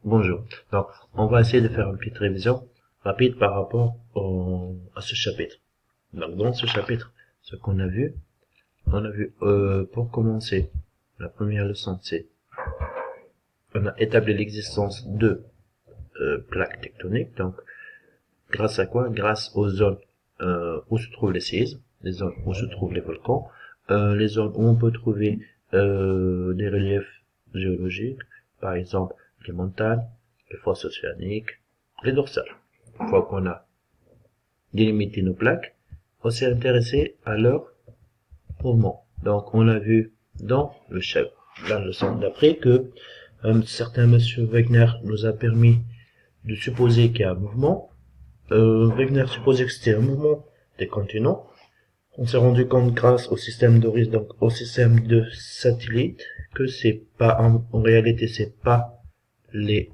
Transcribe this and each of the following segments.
Bonjour. Donc, on va essayer de faire une petite révision rapide par rapport à ce chapitre. Donc, dans ce chapitre, ce qu'on a vu, pour commencer, la première leçon, c'est on a établi l'existence de plaques tectoniques. Donc, grâce à quoi? Grâce aux zones où se trouvent les séismes, les zones où se trouvent les volcans, les zones où on peut trouver des reliefs géologiques, par exemple les montagnes, les fosses océaniques, les dorsales. Une fois qu'on a délimité nos plaques, on s'est intéressé à leur mouvement. Donc on a vu dans la leçon d'après que un certain monsieur Wegener nous a permis de supposer qu'il y a un mouvement. Wegener supposait que c'était un mouvement des continents. On s'est rendu compte grâce au système d'Oris, donc au système de satellites, que c'est pas en réalité c'est pas les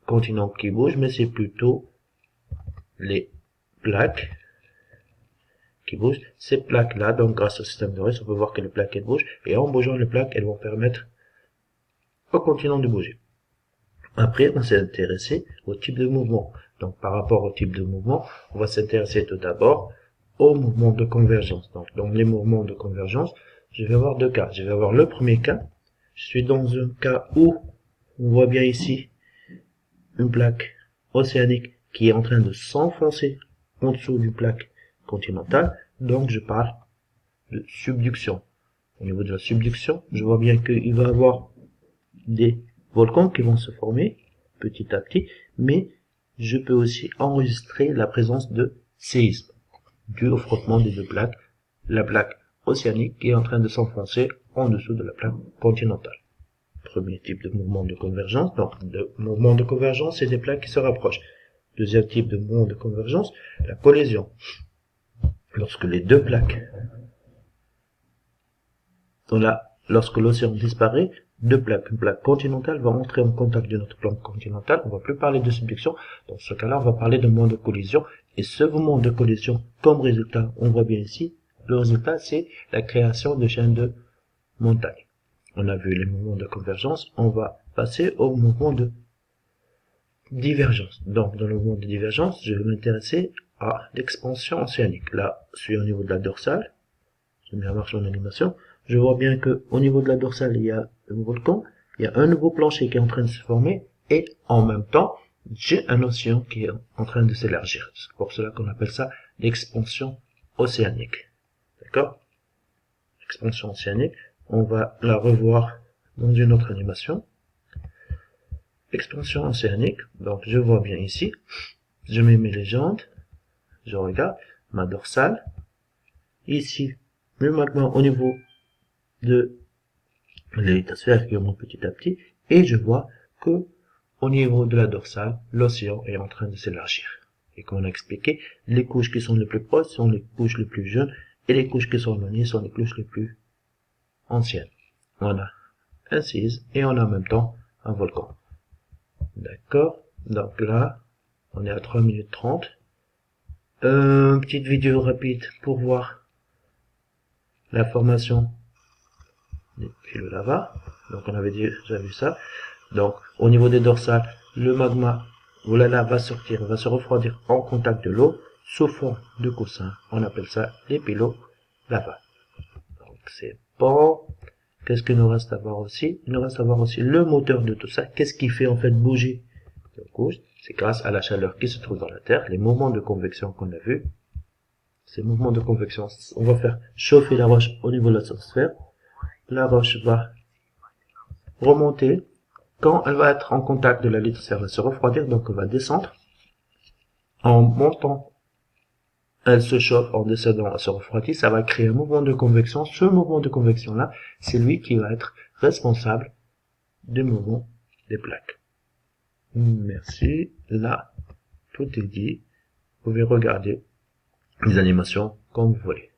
continents qui bougent, mais c'est plutôt les plaques qui bougent. Ces plaques-là, donc grâce au système d'Oris, on peut voir que les plaques elles bougent, et en bougeant les plaques, elles vont permettre au continent de bouger. Après, on s'est intéressé au type de mouvement. Donc par rapport au type de mouvement, on va s'intéresser tout d'abord aux mouvements de convergence. Donc dans les mouvements de convergence, je vais avoir deux cas. Je vais avoir le premier cas. Je suis dans un cas où on voit bien ici une plaque océanique qui est en train de s'enfoncer en dessous d'une plaque continentale. Donc je parle de subduction. Au niveau de la subduction, je vois bien qu'il va y avoir des volcans qui vont se former petit à petit, mais je peux aussi enregistrer la présence de séismes dû au frottement des deux plaques, la plaque océanique qui est en train de s'enfoncer en dessous de la plaque continentale. Premier type de mouvement de convergence. Donc, le mouvement de convergence, c'est des plaques qui se rapprochent. Deuxième type de mouvement de convergence, la collision. Lorsque les deux plaques, lorsque l'océan disparaît, deux plaques, une plaque continentale va entrer en contact d'une autre plaque continentale. On va plus parler de subduction. Dans ce cas-là, on va parler de mouvement de collision. Et ce mouvement de collision, comme résultat, on voit bien ici, le résultat, c'est la création de chaînes de montagnes. On a vu les mouvements de convergence. On va passer au mouvement de divergence. Donc, dans le mouvement de divergence, je vais m'intéresser à l'expansion océanique. Là, je suis au niveau de la dorsale. Je mets en marche mon animation. Je vois bien que au niveau de la dorsale, il y a un volcan, il y a un nouveau plancher qui est en train de se former, et en même temps, j'ai un océan qui est en train de s'élargir. C'est pour cela qu'on appelle ça l'expansion océanique. D'accord? L'expansion océanique, on va la revoir dans une autre animation. Expansion océanique, donc je vois bien ici, je mets mes légendes, je regarde ma dorsale, ici, le magma au niveau de l'héliosphère qui remonte petit à petit, et je vois que au niveau de la dorsale, l'océan est en train de s'élargir. Et comme on a expliqué, les couches qui sont les plus proches sont les couches les plus jeunes, et les couches qui sont éloignées sont les couches les plus anciennes. On a un séisme, et on a en même temps un volcan. D'accord? Donc là, on est à 3 minutes 30. Petite vidéo rapide pour voir la formation des puits de lava. Donc on avait déjà vu ça. Donc au niveau des dorsales, le magma ou la lave va sortir, va se refroidir en contact de l'eau sous forme de coussin. On appelle ça les pilots lava. Donc c'est bon. Qu'est-ce qu'il nous reste à voir aussi? Il nous reste à voir aussi le moteur de tout ça. Qu'est-ce qui fait en fait bouger la couche? C'est grâce à la chaleur qui se trouve dans la Terre, les mouvements de convection qu'on a vus. Ces mouvements de convection, on va faire chauffer la roche au niveau de la stratosphère. La roche va remonter. Quand elle va être en contact de la lithosphère, elle va se refroidir, donc elle va descendre. En montant, elle se chauffe, en descendant, elle se refroidit. Ça va créer un mouvement de convection. Ce mouvement de convection-là, c'est lui qui va être responsable du mouvement des plaques. Merci. Là, tout est dit. Vous pouvez regarder les animations comme vous voulez.